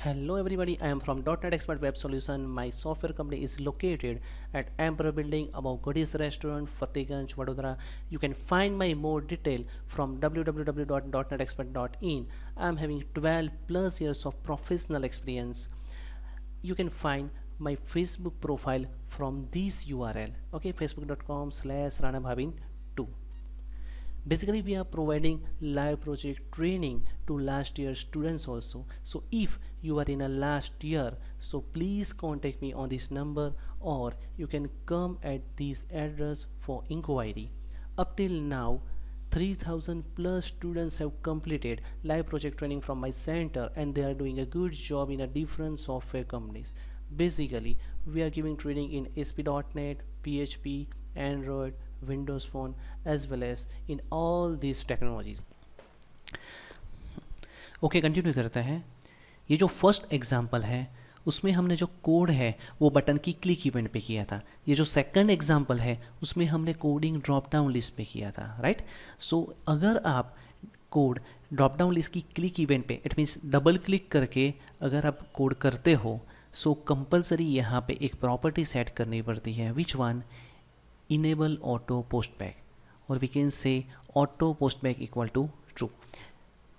Hello everybody, I am from .NET Expert Web Solution. My software company is located at Emperor Building above Goodies Restaurant, Fatehganj, Vadodara. You can find my more detail from www.netexpert.in. I am having 12 plus years of professional experience. You can find my Facebook profile from this URL. Okay, facebook.com/ranabhavin2. Basically we are providing live project training to last year students also. So if you are in a last year, so please contact me on this number, or you can come at this address for inquiry. Up till now 3000 plus students have completed live project training from my center, and they are doing a good job in a different software companies. Basically we are giving training in ASP.NET, PHP, Android, Windows Phone, as well as in all these technologies. Okay, continue करते हैं। ये जो first example है उसमें हमने जो code है वो बटन की क्लिक इवेंट पे किया था। ये जो सेकंड एग्जांपल है उसमें हमने कोडिंग ड्रॉप डाउन लिस्ट पे किया था, राइट। सो अगर आप कोड ड्रॉप डाउन लिस्ट की क्लिक इवेंट पे, इट मीन्स डबल क्लिक करके अगर आप कोड करते हो, सो कंपलसरी यहाँ पे एक प्रॉपर्टी सेट करनी पड़ती है, which one, enable auto post back, और we can say auto post back equal to true.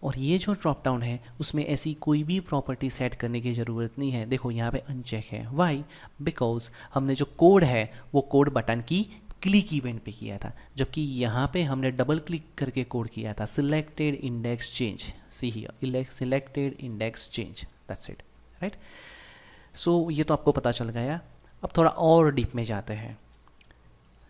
और ये जो ड्रॉप डाउन है उसमें ऐसी कोई भी प्रॉपर्टी सेट करने की ज़रूरत नहीं है। देखो यहाँ पे अनचेक है, वाई, बिकॉज हमने जो कोड है वो कोड बटन की क्लिक इवेंट पे किया था, जबकि यहाँ पे हमने डबल क्लिक करके कोड किया था। Selected index change, see here, selected index change, that's it, right. So ये तो आपको पता चल गया। अब थोड़ा और डीप में जाते हैं।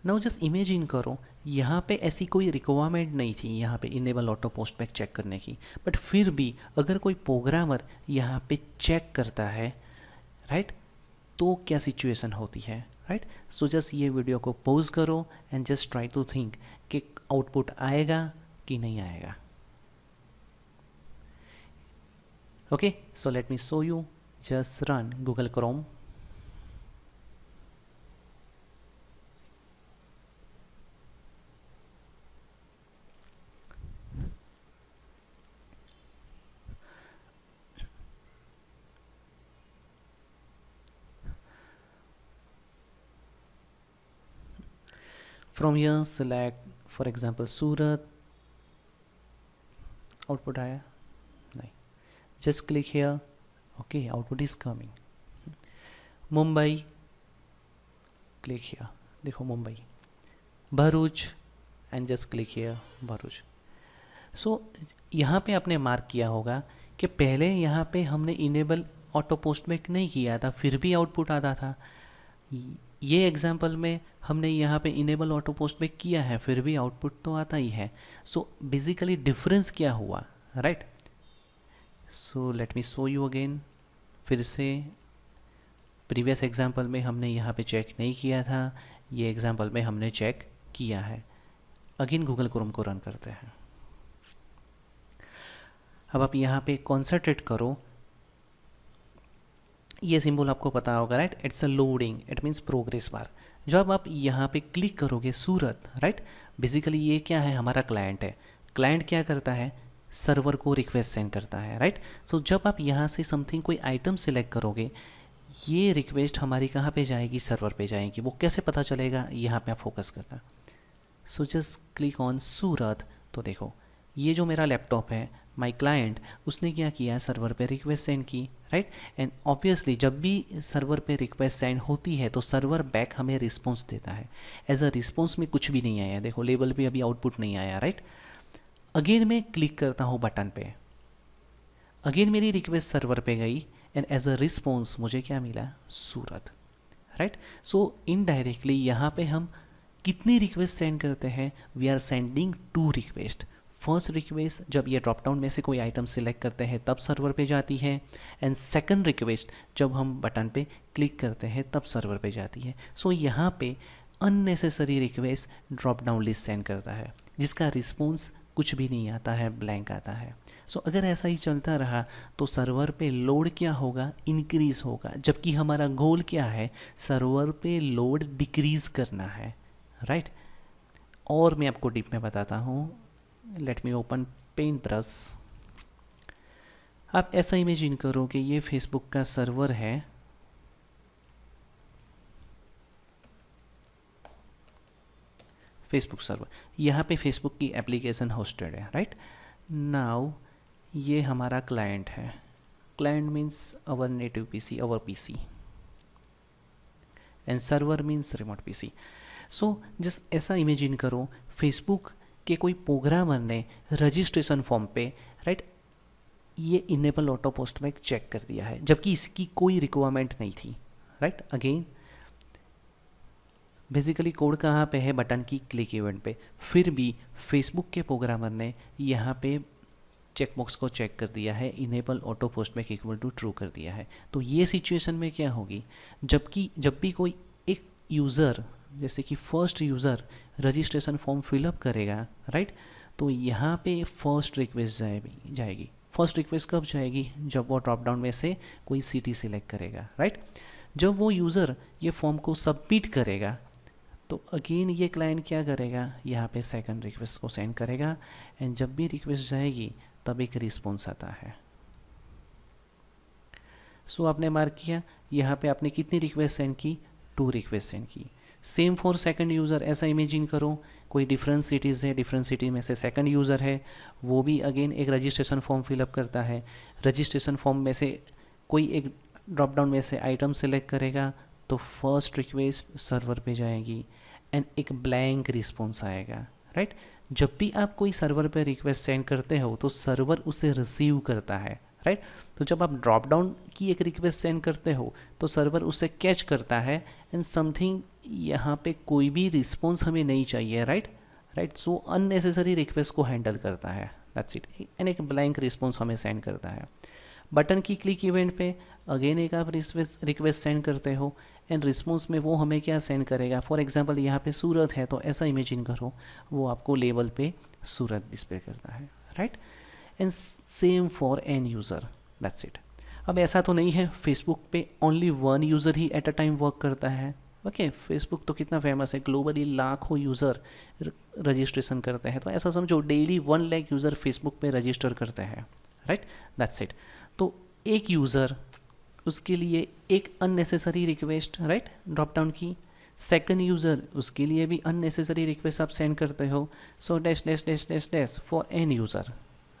नाउ जस्ट इमेजिन करो, यहाँ पे ऐसी कोई रिक्वायरमेंट नहीं थी यहाँ पे enable auto post back check करने की, बट फिर भी अगर कोई प्रोग्रामर यहाँ पे चेक करता है, राइट, तो क्या सिचुएशन होती है, राइट। सो जस्ट ये वीडियो को पॉज करो and just try to think कि आउटपुट आएगा कि नहीं आएगा। Okay, so let me show you. Just run Google Chrome. From here select for example Surat, output आया नहीं, just click here, okay, output is coming. Mumbai, click here, देखो Mumbai, Bharuch, and just click here Bharuch. So यहाँ पे आपने mark किया होगा कि पहले यहाँ पे हमने इनेबल ऑटो पोस्ट बैक नहीं किया था, फिर भी आउटपुट आता था। ये एग्जाम्पल में हमने यहाँ पे इनेबल ऑटो पोस्ट बैक किया है, फिर भी आउटपुट तो आता ही है। सो बेसिकली डिफरेंस क्या हुआ, right. So let me show you again. फिर से प्रीवियस एग्जाम्पल में हमने यहाँ पे चेक नहीं किया था, ये एग्जाम्पल में हमने चेक किया है। अगेन गूगल क्रोम को रन करते हैं। अब आप यहाँ पे कॉन्सेंट्रेट करो। ये सिंबल आपको पता होगा, right, it's a loading, it means progress bar. जब आप यहाँ पे क्लिक करोगे सूरत, राइट, बेसिकली ये क्या है, हमारा क्लाइंट है। क्लाइंट क्या करता है, सर्वर को रिक्वेस्ट सेंड करता है, राइट। सो जब आप यहाँ से समथिंग कोई आइटम सेलेक्ट करोगे, ये रिक्वेस्ट हमारी कहाँ पे जाएगी, सर्वर पे जाएगी। वो कैसे पता चलेगा, यहाँ पे आप फोकस करना। सो जस्ट क्लिक ऑन सूरत। तो देखो ये जो मेरा लैपटॉप है, माई क्लाइंट, उसने क्या किया, सर्वर पे रिक्वेस्ट सेंड की, राइट। एंड ऑब्वियसली जब भी सर्वर पे रिक्वेस्ट सेंड होती है तो सर्वर बैक हमें रिस्पॉन्स देता है। एज अ रिस्पॉन्स में कुछ भी नहीं आया, देखो लेबल पे अभी आउटपुट नहीं आया, राइट। अगेन मैं क्लिक करता हूँ बटन पे, अगेन मेरी रिक्वेस्ट सर्वर पे गई, एंड एज अ रिस्पॉन्स मुझे क्या मिला, सूरत, राइट। सो इनडायरेक्टली यहाँ पे हम कितनी रिक्वेस्ट सेंड करते हैं, we are sending 2 request. First request जब ये ड्रॉप डाउन में से कोई आइटम सिलेक्ट करते हैं तब सर्वर पे जाती है, एंड सेकंड रिक्वेस्ट जब हम बटन पे क्लिक करते हैं तब सर्वर पे जाती है। सो यहाँ पे unnecessary request drop down list send करता है, जिसका रिस्पॉन्स कुछ भी नहीं आता है, ब्लैंक आता है। सो अगर ऐसा ही चलता रहा तो सर्वर पे लोड क्या होगा, इंक्रीज होगा, जबकि हमारा गोल क्या है, सर्वर पे लोड डिक्रीज करना है, राइट। और मैं आपको डीप में बताता हूँ। Let me open paint brush. आप ऐसा इमेजिन करो कि ये फेसबुक का सर्वर है, फेसबुक सर्वर, यहाँ पे फेसबुक की एप्लीकेशन होस्टेड है, राइट। नाउ ये हमारा क्लाइंट है, client means our native PC, our PC, and server means remote PC. So just ऐसा इमेजिन करो, फेसबुक के कोई प्रोग्रामर ने रजिस्ट्रेशन फॉर्म पे, राइट, ये इनेबल ऑटो पोस्ट में चेक कर दिया है, जबकि इसकी कोई रिक्वायरमेंट नहीं थी, राइट। अगेन बेसिकली कोड कहाँ पे है, बटन की क्लिक इवेंट पे, फिर भी फेसबुक के प्रोग्रामर ने यहाँ पे चेकबॉक्स को चेक कर दिया है, enable auto post back equal to true कर दिया है। तो ये सिचुएशन में क्या होगी, जब भी कोई एक यूज़र, जैसे कि first user registration form fill up करेगा, राइट, तो यहाँ पे फर्स्ट रिक्वेस्ट जाएगी। फर्स्ट रिक्वेस्ट कब जाएगी, जब वो ड्रॉप डाउन में से कोई सिटी सिलेक्ट करेगा, राइट। जब वो यूज़र ये फॉर्म को सबमिट करेगा तो अगेन ये क्लाइंट क्या करेगा, यहाँ पे सेकंड रिक्वेस्ट को सेंड करेगा, एंड जब भी रिक्वेस्ट जाएगी तब एक रिस्पॉन्स आता है। सो आपने मार्क किया, यहाँ पे आपने कितनी रिक्वेस्ट सेंड की, 2 रिक्वेस्ट सेंड की। सेम फॉर सेकंड यूज़र, ऐसा इमेजिन करो कोई डिफरेंट सिटीज़ है, डिफरेंट सिटी में से सेकंड यूज़र है, वो भी अगेन एक रजिस्ट्रेशन फॉर्म फिलअप करता है। रजिस्ट्रेशन फॉर्म में से कोई एक ड्रॉप डाउन में से आइटम सेलेक्ट करेगा, तो फर्स्ट रिक्वेस्ट सर्वर पे जाएगी एंड एक ब्लैंक रिस्पॉन्स आएगा, राइट। जब भी आप कोई सर्वर पे रिक्वेस्ट सेंड करते हो तो सर्वर उसे रिसीव करता है, राइट। तो जब आप ड्रॉप डाउन की एक रिक्वेस्ट सेंड करते हो तो सर्वर उसे कैच करता है एंड समथिंग, यहाँ पे कोई भी रिस्पॉन्स हमें नहीं चाहिए, राइट। सो अननेसेसरी रिक्वेस्ट को हैंडल करता है, दैट्स इट, एंड एक ब्लैंक रिस्पॉन्स हमें सेंड करता है। बटन की क्लिक इवेंट पे अगेन एक आप रिक्वेस्ट सेंड करते हो एंड रिस्पॉन्स में वो हमें क्या सेंड करेगा, फॉर एग्जांपल यहाँ पे सूरत है तो ऐसा इमेजिन करो वो आपको लेबल पे सूरत डिस्प्ले करता है, right. And same for N user, that's it. अब ऐसा तो नहीं है फेसबुक पे ओनली 1 यूज़र ही एट अ टाइम वर्क करता है, ओके। फेसबुक तो कितना फेमस है, ग्लोबली लाखों यूज़र रजिस्ट्रेशन करते हैं, तो ऐसा समझो डेली 1 लाख यूज़र फेसबुक पे रजिस्टर करते हैं, राइट, दैट्स इट। तो एक यूज़र, उसके लिए एक unnecessary request, right, drop down की। सेकंड यूज़र, उसके लिए भी अननेसेसरी रिक्वेस्ट आप सेंड करते हो। So dash dash dash dash dash for N user,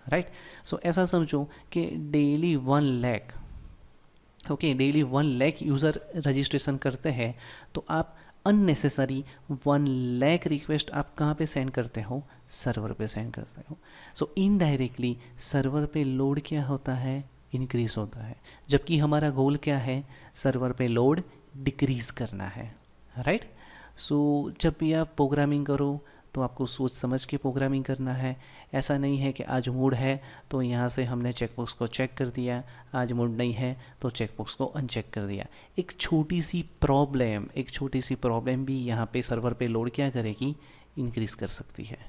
right. So ऐसा समझो कि daily 1 lakh, okay, daily 1 lakh user registration करते हैं, तो आप अननेसेसरी 1 लाख रिक्वेस्ट आप कहाँ पे सेंड करते हो, सर्वर पे सेंड करते हो। सो इनडायरेक्टली सर्वर पे लोड क्या होता है, इंक्रीज़ होता है, जबकि हमारा गोल क्या है, सर्वर पे लोड डिक्रीज़ करना है, राइट। सो जब भी आप प्रोग्रामिंग करो तो आपको सोच समझ के प्रोग्रामिंग करना है। ऐसा नहीं है कि आज मूड है तो यहाँ से हमने चेकबॉक्स को चेक कर दिया, आज मूड नहीं है तो चेकबॉक्स को अनचेक कर दिया। एक छोटी सी प्रॉब्लम भी यहाँ पे सर्वर पे लोड क्या करेगी, इंक्रीज़ कर सकती है।